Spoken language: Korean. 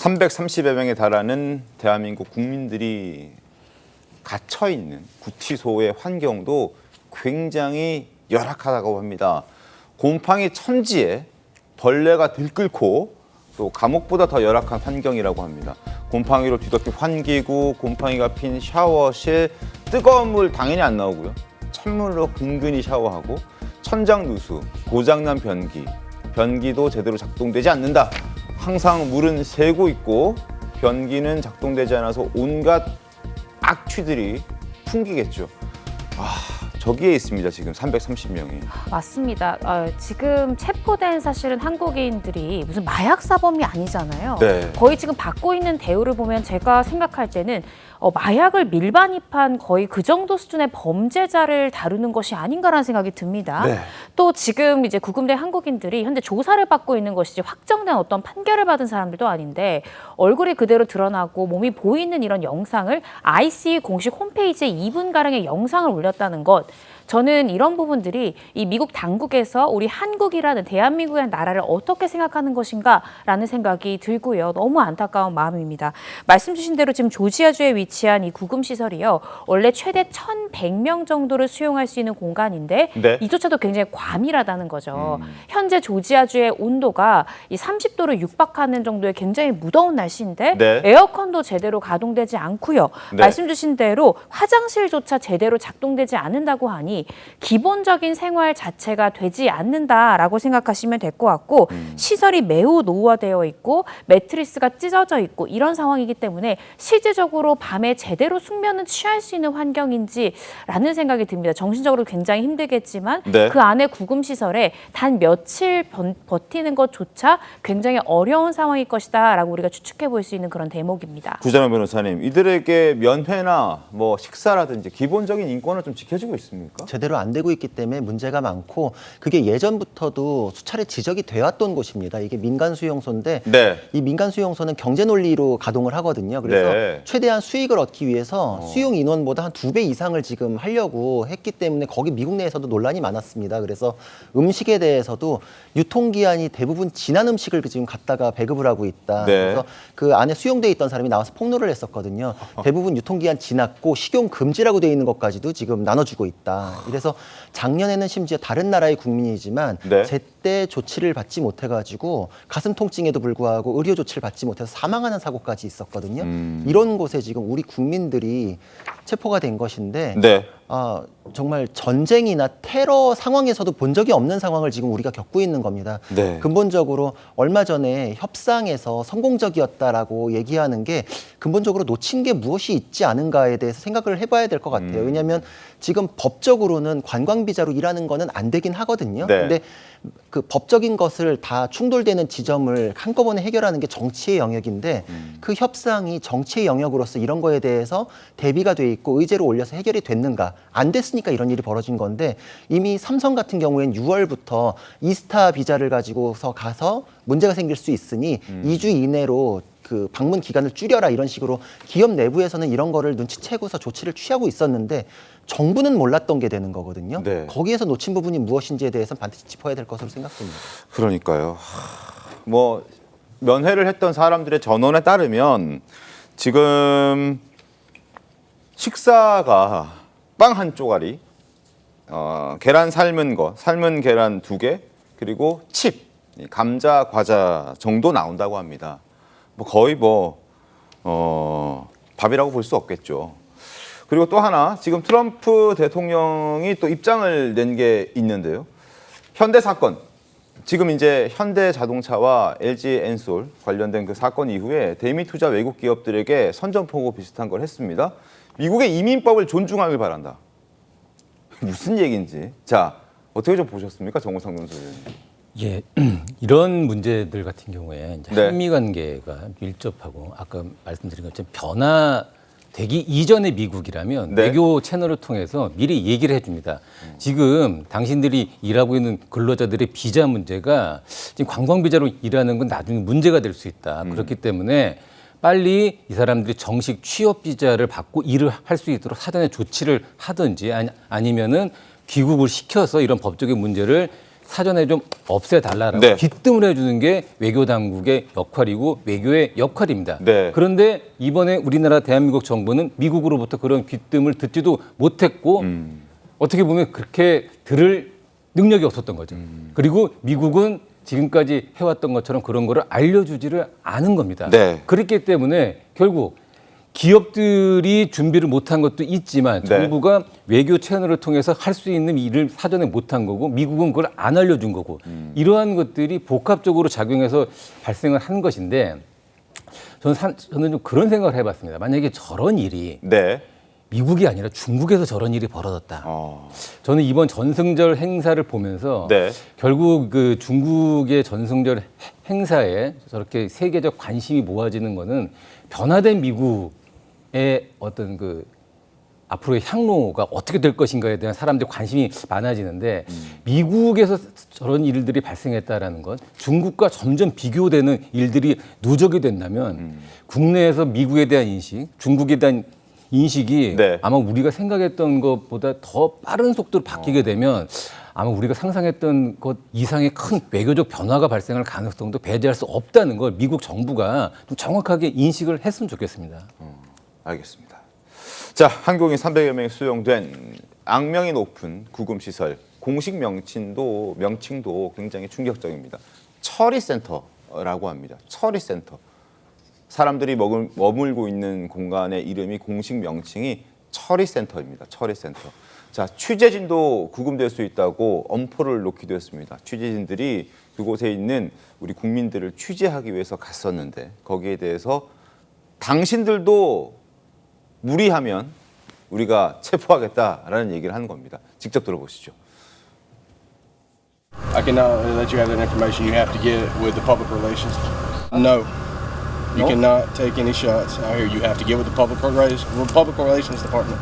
330여 명에 달하는 대한민국 국민들이 갇혀있는 구치소의 환경도 굉장히 열악하다고 합니다. 곰팡이 천지에 벌레가 들끓고 또 감옥보다 더 열악한 환경이라고 합니다. 곰팡이로 뒤덮인 환기구, 곰팡이가 핀 샤워실, 뜨거운 물 당연히 안 나오고요. 찬물로 근근히 샤워하고 천장 누수, 고장난 변기, 변기도 제대로 작동되지 않는다. 항상 물은 새고 있고 변기는 작동되지 않아서 온갖 악취들이 풍기겠죠. 저기에 있습니다. 지금 330명이. 맞습니다. 지금 체포된 사실은 한국인들이 무슨 마약 사범이 아니잖아요. 네. 거의 지금 받고 있는 대우를 보면 제가 생각할 때는 마약을 밀반입한 거의 그 정도 수준의 범죄자를 다루는 것이 아닌가라는 생각이 듭니다. 네. 또 지금 이제 구금된 한국인들이 현재 조사를 받고 있는 것이지 확정된 어떤 판결을 받은 사람들도 아닌데 얼굴이 그대로 드러나고 몸이 보이는 이런 영상을 ICU 공식 홈페이지에 2분가량의 영상을 올렸다는 것. 저는 이런 부분들이 이 미국 당국에서 우리 한국이라는 대한민국이라는 나라를 어떻게 생각하는 것인가라는 생각이 들고요. 너무 안타까운 마음입니다. 말씀 주신 대로 지금 조지아주에 위치한 이 구금시설이요. 원래 최대 1,100명 정도를 수용할 수 있는 공간인데 네. 이조차도 굉장히 과밀하다는 거죠. 현재 조지아주의 온도가 이 30도를 육박하는 정도의 굉장히 무더운 날씨인데 네. 에어컨도 제대로 가동되지 않고요. 네. 말씀 주신 대로 화장실조차 제대로 작동되지 않는다고 하니 기본적인 생활 자체가 되지 않는다라고 생각하시면 될 것 같고 시설이 매우 노후화되어 있고 매트리스가 찢어져 있고 이런 상황이기 때문에 실질적으로 밤에 제대로 숙면은 취할 수 있는 환경인지라는 생각이 듭니다. 정신적으로 굉장히 힘들겠지만 네. 그 안에 구금시설에 단 며칠 버티는 것조차 굉장히 어려운 상황일 것이다라고 우리가 추측해 볼 수 있는 그런 대목입니다. 구자명 변호사님, 이들에게 면회나 뭐 식사라든지 기본적인 인권을 좀 지켜주고 있습니까? 제대로 안 되고 있기 때문에 문제가 많고 그게 예전부터도 수차례 지적이 되었던 곳입니다. 이게 민간 수용소인데 네. 이 민간 수용소는 경제 논리로 가동을 하거든요. 그래서 네. 최대한 수익을 얻기 위해서 수용 인원보다 한 2배 이상을 지금 하려고 했기 때문에 거기 미국 내에서도 논란이 많았습니다. 그래서 음식에 대해서도 유통기한이 대부분 지난 음식을 지금 갖다가 배급을 하고 있다. 네. 그래서 그 안에 수용돼 있던 사람이 나와서 폭로를 했었거든요. 대부분 유통기한 지났고 식용 금지라고 돼 있는 것까지도 지금 나눠주고 있다. 이래서 작년에는 심지어 다른 나라의 국민이지만 네. 제때 조치를 받지 못해가지고 가슴 통증에도 불구하고 의료 조치를 받지 못해서 사망하는 사고까지 있었거든요. 이런 곳에 지금 우리 국민들이 체포가 된 것인데 네. 정말 전쟁이나 테러 상황에서도 본 적이 없는 상황을 지금 우리가 겪고 있는 겁니다. 네. 근본적으로 얼마 전에 협상에서 성공적이었다라고 얘기하는 게 근본적으로 놓친 게 무엇이 있지 않은가에 대해서 생각을 해봐야 될 것 같아요. 왜냐하면 지금 법적으로는 관광비자로 일하는 거는 안 되긴 하거든요. 네. 근데 그 법적인 것을 다 충돌되는 지점을 한꺼번에 해결하는 게 정치의 영역인데 그 협상이 정치의 영역으로서 이런 거에 대해서 대비가 돼 있고 의제로 올려서 해결이 됐는가? 안 됐으니까 이런 일이 벌어진 건데 이미 삼성 같은 경우에는 6월부터 이스타 비자를 가지고서 가서 문제가 생길 수 있으니 2주 이내로 그 방문 기간을 줄여라 이런 식으로 기업 내부에서는 이런 거를 눈치채고서 조치를 취하고 있었는데 정부는 몰랐던 게 되는 거거든요. 네. 거기에서 놓친 부분이 무엇인지에 대해서는 반드시 짚어야 될 것으로 생각됩니다. 그러니까요. 뭐 면회를 했던 사람들의 전언에 따르면 지금 식사가 빵 한 쪼가리, 계란 삶은 계란 2개, 그리고 칩, 감자, 과자 정도 나온다고 합니다. 뭐 거의 밥이라고 볼 수 없겠죠. 그리고 또 하나, 지금 트럼프 대통령이 또 입장을 낸 게 있는데요. 현대 사건, 지금 이제 현대자동차와 LG엔솔 관련된 그 사건 이후에 대미 투자 외국 기업들에게 선전포고 비슷한 걸 했습니다. 미국의 이민법을 존중하길 바란다. 무슨 얘기인지. 자, 어떻게 좀 보셨습니까, 정호상 논설위원님? 예, 이런 문제들 같은 경우에 이제 네. 한미 관계가 밀접하고 아까 말씀드린 것처럼 변화되기 이전의 미국이라면 네. 외교 채널을 통해서 미리 얘기를 해줍니다. 지금 당신들이 일하고 있는 근로자들의 비자 문제가 지금 관광 비자로 일하는 건 나중에 문제가 될 수 있다. 그렇기 때문에 빨리 이 사람들이 정식 취업 비자를 받고 일을 할 수 있도록 사전에 조치를 하든지 아니면은 귀국을 시켜서 이런 법적인 문제를 사전에 좀 없애달라라고 네. 귀뜸을 해주는 게 외교 당국의 역할이고 외교의 역할입니다. 네. 그런데 이번에 우리나라 대한민국 정부는 미국으로부터 그런 귀뜸을 듣지도 못했고 어떻게 보면 그렇게 들을 능력이 없었던 거죠. 그리고 미국은 지금까지 해왔던 것처럼 그런 거를 알려주지를 않은 겁니다. 네. 그렇기 때문에 결국 기업들이 준비를 못한 것도 있지만 네. 정부가 외교 채널을 통해서 할 수 있는 일을 사전에 못한 거고 미국은 그걸 안 알려준 거고 이러한 것들이 복합적으로 작용해서 발생을 한 것인데 저는 좀 그런 생각을 해봤습니다. 만약에 저런 일이 네. 미국이 아니라 중국에서 저런 일이 벌어졌다. 어. 저는 이번 전승절 행사를 보면서 네. 결국 그 중국의 전승절 행사에 저렇게 세계적 관심이 모아지는 거는 변화된 미국의 어떤 그 앞으로의 향로가 어떻게 될 것인가에 대한 사람들의 관심이 많아지는데 미국에서 저런 일들이 발생했다라는 것, 중국과 점점 비교되는 일들이 누적이 된다면 국내에서 미국에 대한 인식, 중국에 대한 인식이 네. 아마 우리가 생각했던 것보다 더 빠른 속도로 바뀌게 되면 아마 우리가 상상했던 것 이상의 큰 외교적 변화가 발생할 가능성도 배제할 수 없다는 걸 미국 정부가 좀 정확하게 인식을 했으면 좋겠습니다. 알겠습니다. 자, 한국인 300여 명이 수용된 악명이 높은 구금시설 공식 명칭도 굉장히 충격적입니다. 처리센터라고 합니다. 처리센터. 사람들이 머물고 있는 공간의 이름이 공식 명칭이 처리센터입니다. 처리센터. 자, 취재진도 구금될 수 있다고 엄포를 놓기도 했습니다. 취재진들이 그곳에 있는 우리 국민들을 취재하기 위해서 갔었는데 거기에 대해서 당신들도 무리하면 우리가 체포하겠다라는 얘기를 하는 겁니다. 직접 들어보시죠. I cannot let you have that information. You have to get with the public relations. No. You cannot take any shots out here. You have to get with the public relations department.